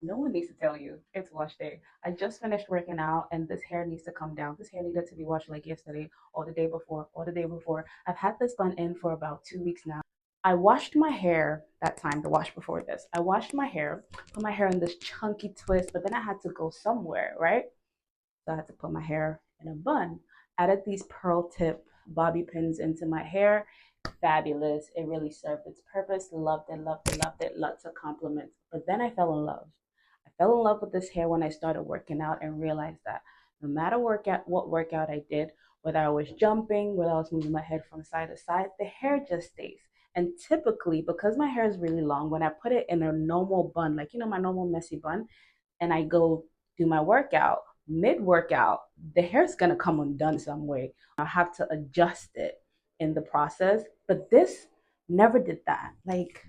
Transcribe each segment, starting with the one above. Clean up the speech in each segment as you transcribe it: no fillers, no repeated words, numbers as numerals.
No one needs to tell you it's wash day. I just finished working out and this hair needs to come down. This hair needed to be washed like yesterday or the day before or the day before. I've had this bun in for about 2 weeks now. I washed my hair that time, the wash before this. I washed my hair, put my hair in this chunky twist, but then I had to go somewhere, right? So I had to put my hair in a bun. Added these pearl tip bobby pins into my hair. Fabulous. It really served its purpose. Loved it, loved it, loved it. Lots of compliments. But then I fell in love. I fell in love with this hair when I started working out and realized that no matter what workout I did, whether I was jumping, whether I was moving my head from side to side, the hair just stays. And typically, because my hair is really long, when I put it in a normal bun, like my normal messy bun, and I go do my workout, mid workout, the hair's gonna come undone some way. I have to adjust it in the process. But this never did that. Like,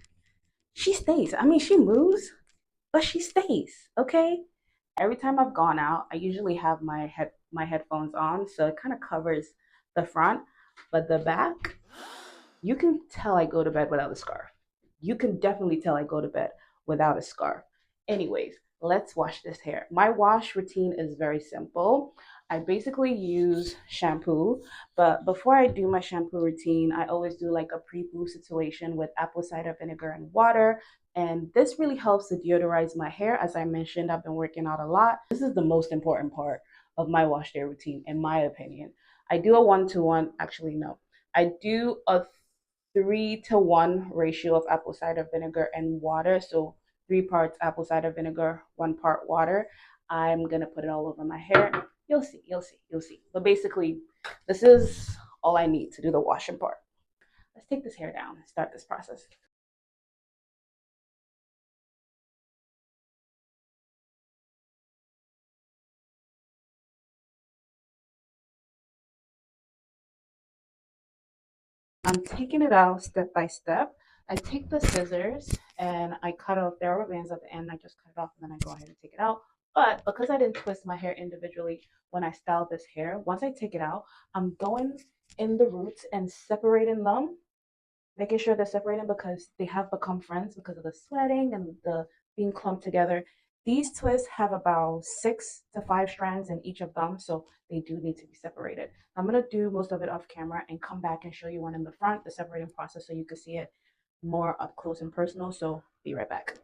she stays. I mean, she moves, but she stays. Okay. Every time I've gone out, I usually have my headphones on, so it kind of covers the front, but the back, you can tell I go to bed without a scarf. You can definitely tell I go to bed without a scarf. Anyways, let's wash this hair. My wash routine is very simple. I basically use shampoo, but before I do my shampoo routine, I always do like a pre-poo situation with apple cider vinegar and water. And this really helps to deodorize my hair. As I mentioned, I've been working out a lot. This is the most important part of my wash day routine, in my opinion. I do a 1-to-1, actually, no. I do a 3-to-1 ratio of apple cider vinegar and water. So 3 parts apple cider vinegar, 1 part water. I'm gonna put it all over my hair. You'll see, you'll see, you'll see. But basically, this is all I need to do the washing part. Let's take this hair down and start this process. I'm taking it out step by step. I take the scissors and I cut off the rubber bands at the end. I just cut it off and then I go ahead and take it out. But because I didn't twist my hair individually when I styled this hair, once I take it out, I'm going in the roots and separating them, making sure they're separated because they have become friends because of the sweating and the being clumped together. These twists have about 6 to 5 strands in each of them, so they do need to be separated. I'm gonna do most of it off camera and come back and show you one in the front, the separating process, so you can see it more up close and personal. So be right back.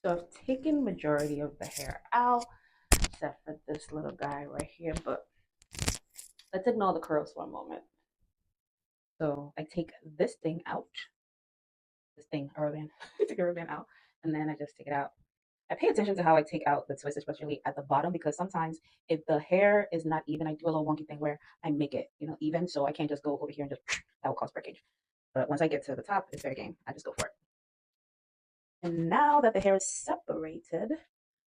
So I've taken majority of the hair out, except for this little guy right here, but let's ignore the curls for a moment. So I take this thing out, this thing, a rubber band, take a rubber band out, and then I just take it out. I pay attention to how I take out the twist, especially at the bottom, because sometimes if the hair is not even, I do a little wonky thing where I make it, even. So I can't just go over here and just, that will cause breakage. But once I get to the top, it's fair game. I just go for it. And now that the hair is separated,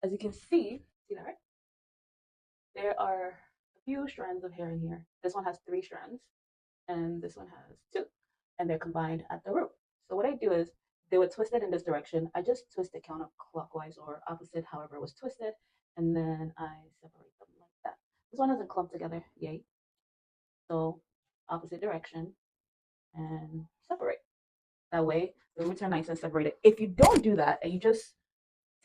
as you can see that, right? There are a few strands of hair in here. This one has 3 strands, and this one has 2, and they're combined at the root. So what I do is they were twisted in this direction. I just twist it counterclockwise or opposite, however it was twisted, and then I separate them like that. This one doesn't clump together, yay. So opposite direction and separate. That way the roots are nice and separated. If you don't do that and you just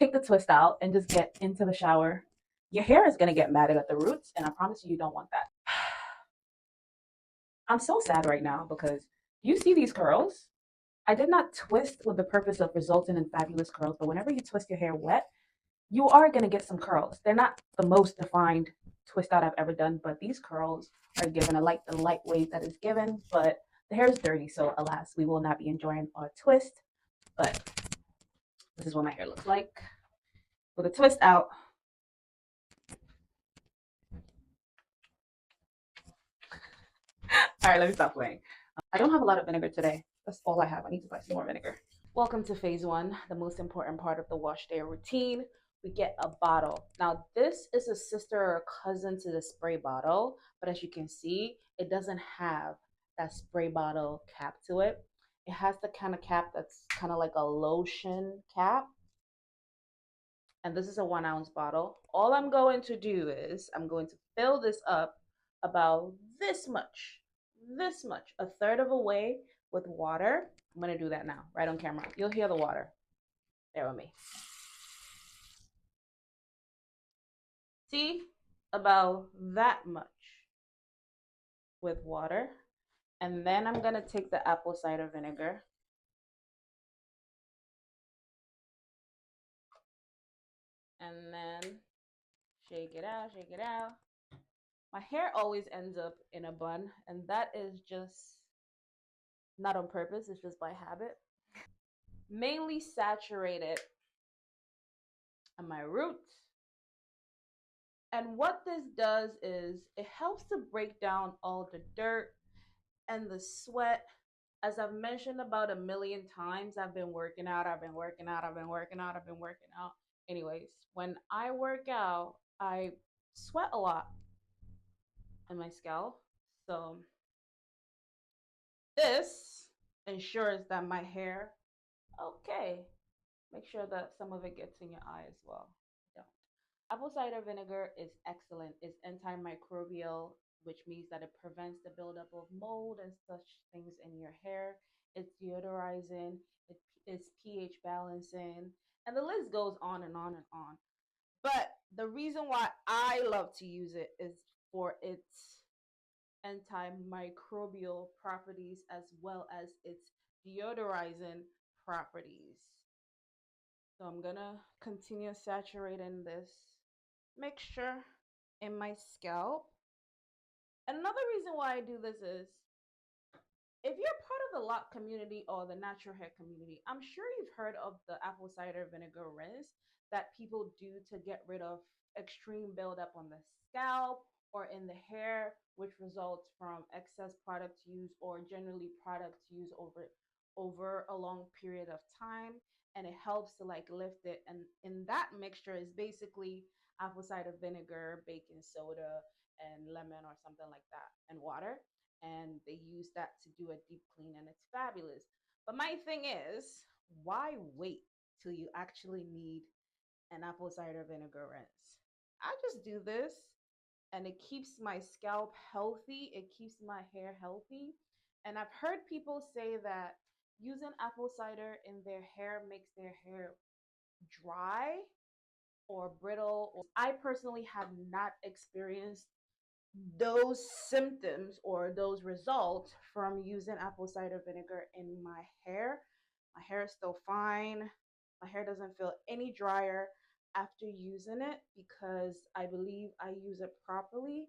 take the twist out and just get into the shower, your hair is gonna get matted at the roots, and I promise you, you don't want that. I'm so sad right now because you see these curls. I did not twist with the purpose of resulting in fabulous curls, but whenever you twist your hair wet, you are going to get some curls. They're not the most defined twist out I've ever done, but these curls are given. I like the lightweight that is given, but the hair is dirty, so alas, we will not be enjoying our twist. But this is what my hair looks like with a twist out. All right, let me stop playing. I don't have a lot of vinegar today. That's all I have. I need to buy some more vinegar. Welcome to phase one, the most important part of the wash day routine. We get a bottle. Now, this is a sister or cousin to the spray bottle, but as you can see, it doesn't have that spray bottle cap to it. It has the kind of cap that's kind of like a lotion cap. And this is a 1 ounce bottle. All I'm going to do is I'm going to fill this up about this much, a third of a way with water. I'm going to do that now, right on camera. You'll hear the water. Bear with me. See, about that much with water. And then I'm gonna take the apple cider vinegar and then shake it out, shake it out. My hair always ends up in a bun, and that is just not on purpose, it's just by habit. Mainly saturated on my roots. And what this does is it helps to break down all the dirt and the sweat. As I've mentioned about a million times, I've been working out, I've been working out, I've been working out, I've been working out. Anyways, when I work out, I sweat a lot in my scalp. So this ensures that my hair, okay, make sure that some of it gets in your eye as well. Don't. Apple cider vinegar is excellent. It's antimicrobial, which means that it prevents the buildup of mold and such things in your hair. It's deodorizing, it's pH balancing, and the list goes on and on and on. But the reason why I love to use it is for its antimicrobial properties as well as its deodorizing properties. So I'm gonna continue saturating this mixture in my scalp. Another reason why I do this is if you're part of the lock community or the natural hair community, I'm sure you've heard of the apple cider vinegar rinse that people do to get rid of extreme buildup on the scalp or in the hair, which results from excess product use or generally products used over a long period of time. And it helps to like lift it. And in that mixture is basically apple cider vinegar, baking soda, and lemon or something like that, and water, and they use that to do a deep clean and it's fabulous. But my thing is, why wait till you actually need an apple cider vinegar rinse? I just do this and it keeps my scalp healthy, it keeps my hair healthy. And I've heard people say that using apple cider in their hair makes their hair dry or brittle. I personally have not experienced those symptoms or those results from using apple cider vinegar in my hair. My hair is still fine. My hair doesn't feel any drier after using it because I believe I use it properly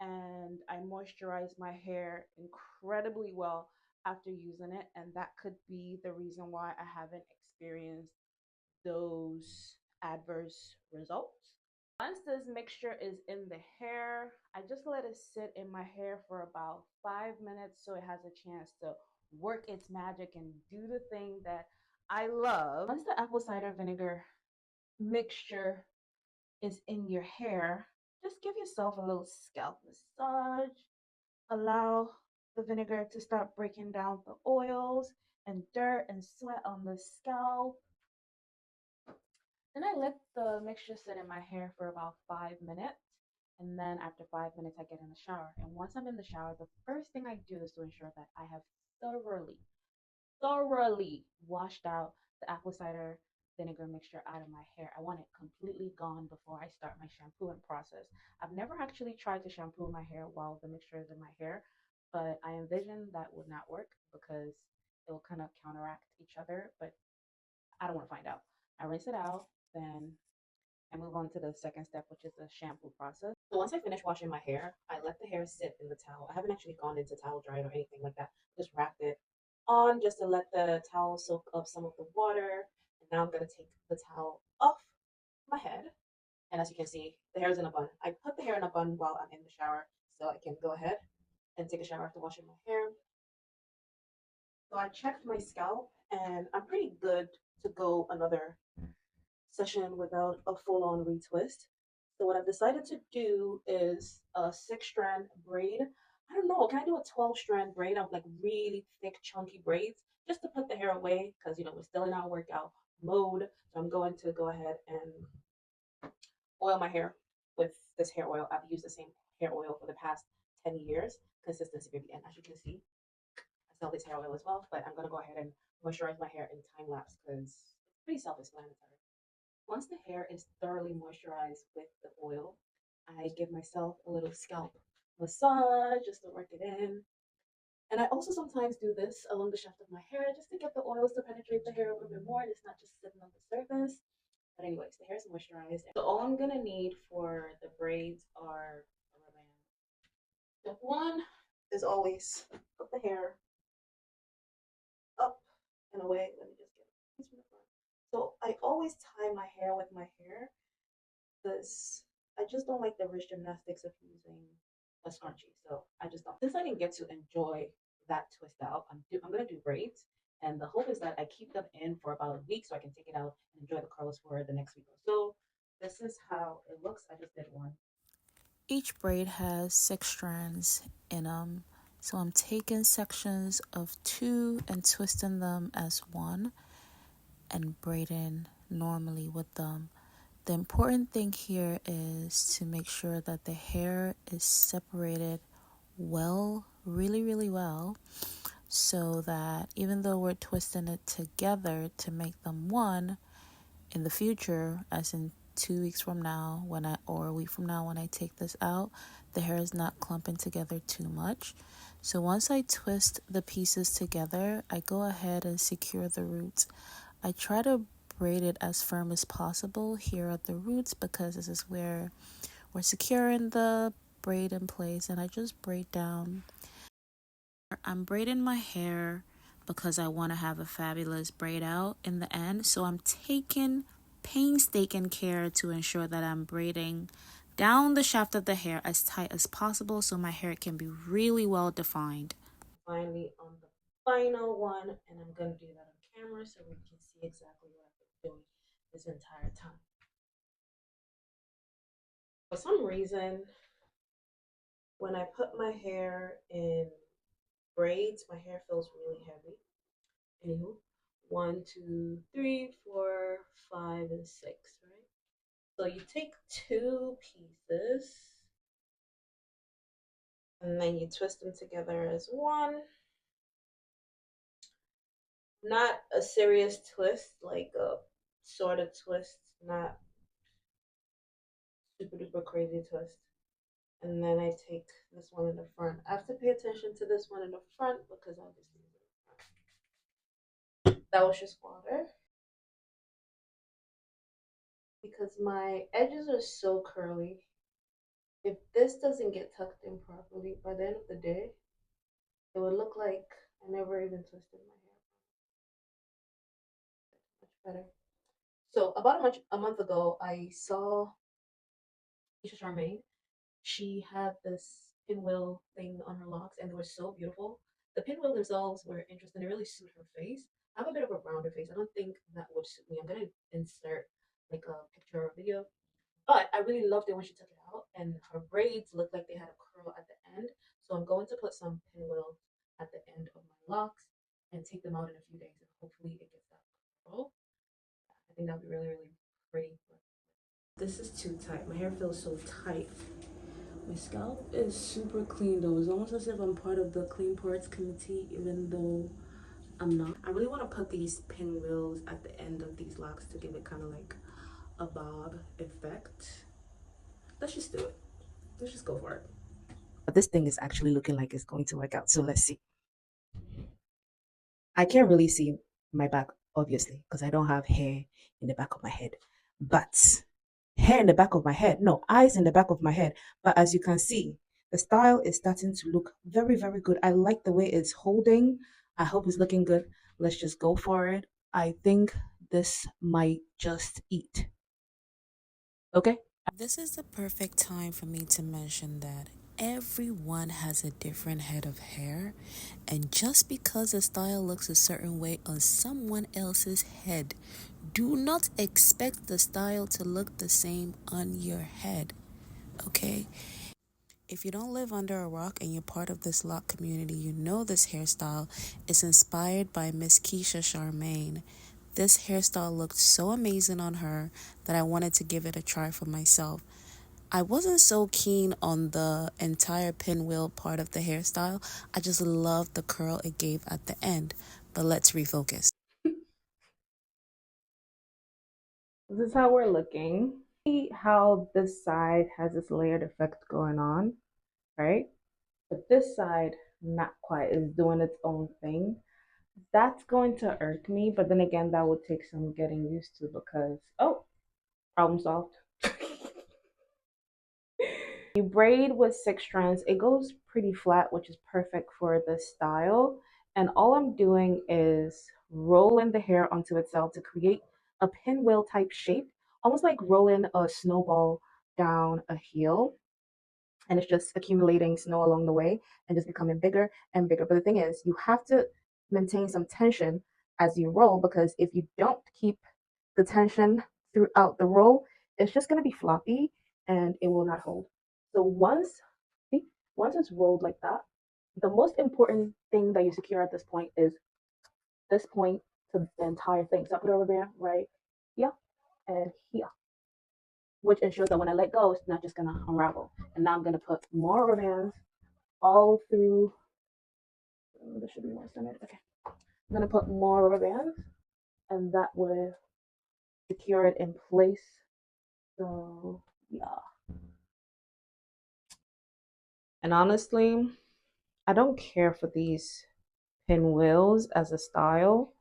and I moisturize my hair incredibly well after using it. And that could be the reason why I haven't experienced those adverse results. Once this mixture is in the hair, I just let it sit in my hair for about 5 minutes so it has a chance to work its magic and do the thing that I love. Once the apple cider vinegar mixture is in your hair, just give yourself a little scalp massage. Allow the vinegar to start breaking down the oils and dirt and sweat on the scalp. Then I let the mixture sit in my hair for about 5 minutes. And then after 5 minutes, I get in the shower. And once I'm in the shower, the first thing I do is to ensure that I have thoroughly washed out the apple cider vinegar mixture out of my hair. I want it completely gone before I start my shampooing process. I've never actually tried to shampoo my hair while the mixture is in my hair, but I envision that would not work because it will kind of counteract each other. But I don't want to find out. I rinse it out, then I move on to the second step, which is the shampoo process. So once I finish washing my hair, I let the hair sit in the towel. I haven't actually gone into towel drying or anything like that. Just wrapped it on just to let the towel soak up some of the water. And now I'm going to take the towel off my head. And as you can see, the hair is in a bun. I put the hair in a bun while I'm in the shower so I can go ahead and take a shower after washing my hair. So I checked my scalp and I'm pretty good to go another session without a full on retwist. So what I've decided to do is a 6 strand braid. I don't know, can I do a 12 strand braid of like really thick, chunky braids just to put the hair away? Because, we're still in our workout mode. So I'm going to go ahead and oil my hair with this hair oil. I've used the same hair oil for the past 10 years. Consistency, baby. And as you can see, I sell this hair oil as well. But I'm going to go ahead and moisturize my hair in time lapse because it's pretty self explanatory. Once the hair is thoroughly moisturized with the oil, I give myself a little scalp massage just to work it in. And I also sometimes do this along the shaft of my hair just to get the oils to penetrate the hair a little bit more and it's not just sitting on the surface. But anyways, the hair is moisturized. So all I'm gonna need for the braids are a rubber band. Step one is always put the hair up and away. Let me just get a piece from the front. So I always tie my hair with my hair because I just don't like the wrist gymnastics of using a scrunchie. So I just don't. Since I didn't get to enjoy that twist out, I'm gonna do braids, and the hope is that I keep them in for about a week so I can take it out and enjoy the curls for the next week or so. This is how it looks. I just did one. Each braid has 6 strands in them, so I'm taking sections of 2 and twisting them as one and braiding normally with them. The important thing here is to make sure that the hair is separated well, really, really well, so that even though we're twisting it together to make them one, in the future, as in 2 weeks from now, or a week from now when I take this out, the hair is not clumping together too much. So once I twist the pieces together, I go ahead and secure the roots. I try to braid it as firm as possible here at the roots because this is where we're securing the braid in place, and I just braid down. I'm braiding my hair because I want to have a fabulous braid out in the end. So I'm taking painstaking care to ensure that I'm braiding down the shaft of the hair as tight as possible so my hair can be really well defined. Finally on the final one, and I'm gonna do that on camera so we can see exactly what I've been doing this entire time. For some reason, when I put my hair in braids, my hair feels really heavy. Anywho, one, two, three, four, five, and six, right? So you take two pieces and then you twist them together as one. Not a serious twist, like a sort of twist, not super duper crazy twist. And then I take this one in the front. I have to pay attention to this one in the front because obviously that was just water. Because my edges are so curly. If this doesn't get tucked in properly, by the end of the day, it would look like I never even twisted my hair. Much better. So about a month ago, I saw Keisha Charmaine. She had this pinwheel thing on her locks, and they were so beautiful. The pinwheel themselves were interesting. They really suit her face. I have a bit of a rounder face. I don't think that would suit me. I'm gonna insert like a picture or video. But I really loved it when she took it out, and her braids looked like they had a curl at the end. So I'm going to put some pinwheel at the end of my locks and take them out in a few days, and hopefully it gets that curl. I think that'd be really, really pretty. This is too tight. My hair feels so tight. My scalp is super clean though. It's almost as if I'm part of the clean parts committee, even though I'm not. I really want to put these pinwheels at the end of these locks to give it kind of like a bob effect. Let's just do it. Let's just go for it. But this thing is actually looking like it's going to work out. So let's see. I can't really see my back, obviously, because I don't have hair in the back of my head. But hair in the back of my head, no, eyes in the back of my head. But as you can see, the style is starting to look very, very good. I like the way it's holding. I hope it's looking good. Let's just go for it. I think this might just eat. Okay? This is the perfect time for me to mention that everyone has a different head of hair, and just because a style looks a certain way on someone else's head, do not expect the style to look the same on your head, okay? If you don't live under a rock and you're part of this lock community, you know this hairstyle is inspired by Miss Keisha Charmaine. This hairstyle looked so amazing on her that I wanted to give it a try for myself. I wasn't so keen on the entire pinwheel part of the hairstyle. I just loved the curl it gave at the end. But let's refocus. This is how we're looking. See how this side has this layered effect going on, right? But this side, not quite, is doing its own thing. That's going to irk me, but then again, that would take some getting used to because, oh, problem solved. You braid with 6 strands, it goes pretty flat, which is perfect for this style. And all I'm doing is rolling the hair onto itself to create a pinwheel type shape, almost like rolling a snowball down a hill. And it's just accumulating snow along the way and just becoming bigger and bigger. But the thing is, you have to maintain some tension as you roll because if you don't keep the tension throughout the roll, it's just going to be floppy and it will not hold. So see, once it's rolled like that, the most important thing that you secure at this point is this point to the entire thing. So I put it over there, right here and here, which ensures that when I let go, it's not just gonna unravel. And now I'm gonna put more rubber bands all through. Oh, this should be more centered. Okay, I'm gonna put more rubber bands, and that will secure it in place. So yeah. And honestly, I don't care for these pinwheels as a style.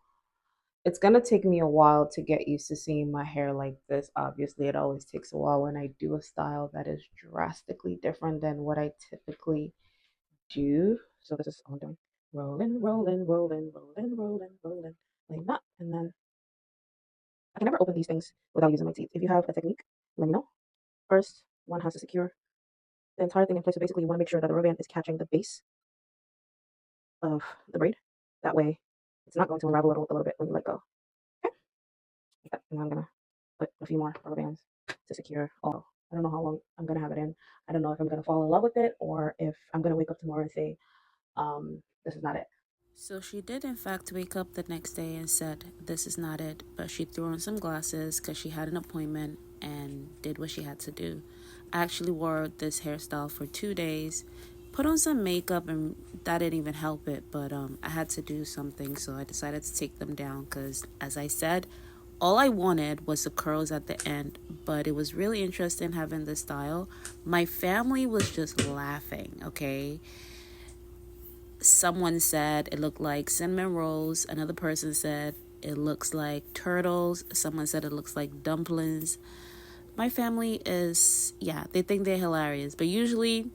It's gonna take me a while to get used to seeing my hair like this. Obviously, it always takes a while when I do a style that is drastically different than what I typically do. So this is all I'm doing. Rolling, rolling, rolling, rolling, rolling, rolling, like that. And then I can never open these things without using my teeth. If you have a technique, let me know. First, one has to secure the entire thing in place. So basically, you want to make sure that the rubber band is catching the base of the braid. That way, it's not going to unravel a little bit when you let go. Okay? Like that. And I'm gonna put a few more rubber bands to secure all. I don't know how long I'm gonna have it in. I don't know if I'm gonna fall in love with it or if I'm gonna wake up tomorrow and say, this is not it. So she did, in fact, wake up the next day and said, "This is not it," but she threw on some glasses because she had an appointment and did what she had to do. I actually wore this hairstyle for 2 days, put on some makeup, and that didn't even help it, but I had to do something, so I decided to take them down because, as I said, all I wanted was the curls at the end, but it was really interesting having this style. My family was just laughing, okay? Someone said it looked like cinnamon rolls. Another person said it looks like turtles. Someone said it looks like dumplings. My family is, yeah, they think they're hilarious. But usually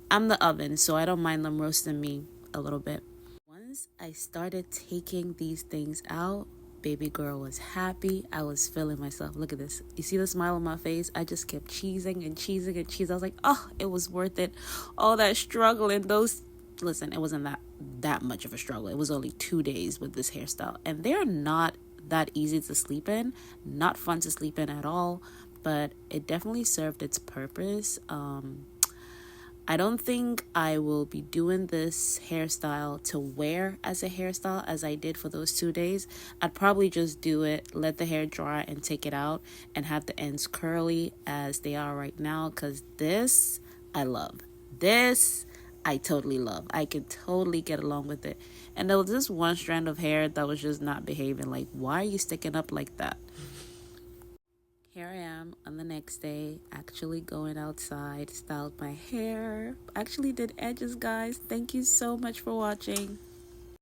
I'm the oven, so I don't mind them roasting me a little bit. Once I started taking these things out, baby girl was happy. I was feeling myself. Look at this. You see the smile on my face? I just kept cheesing and cheesing and cheesing. I was like, oh, it was worth it. All that struggle and those, listen, it wasn't that much of a struggle. It was only 2 days with this hairstyle. And they're not that easy to sleep in. Not fun to sleep in at all. But it definitely served its purpose. I don't think I will be doing this hairstyle to wear as a hairstyle as I did for those 2 days. I'd probably just do it, let the hair dry and take it out and have the ends curly as they are right now because this I love. This I totally love. I can totally get along with it. And there was this one strand of hair that was just not behaving. Like, why are you sticking up like that? Here I am on the next day, actually going outside, styled my hair, actually did edges, guys. Thank you so much for watching.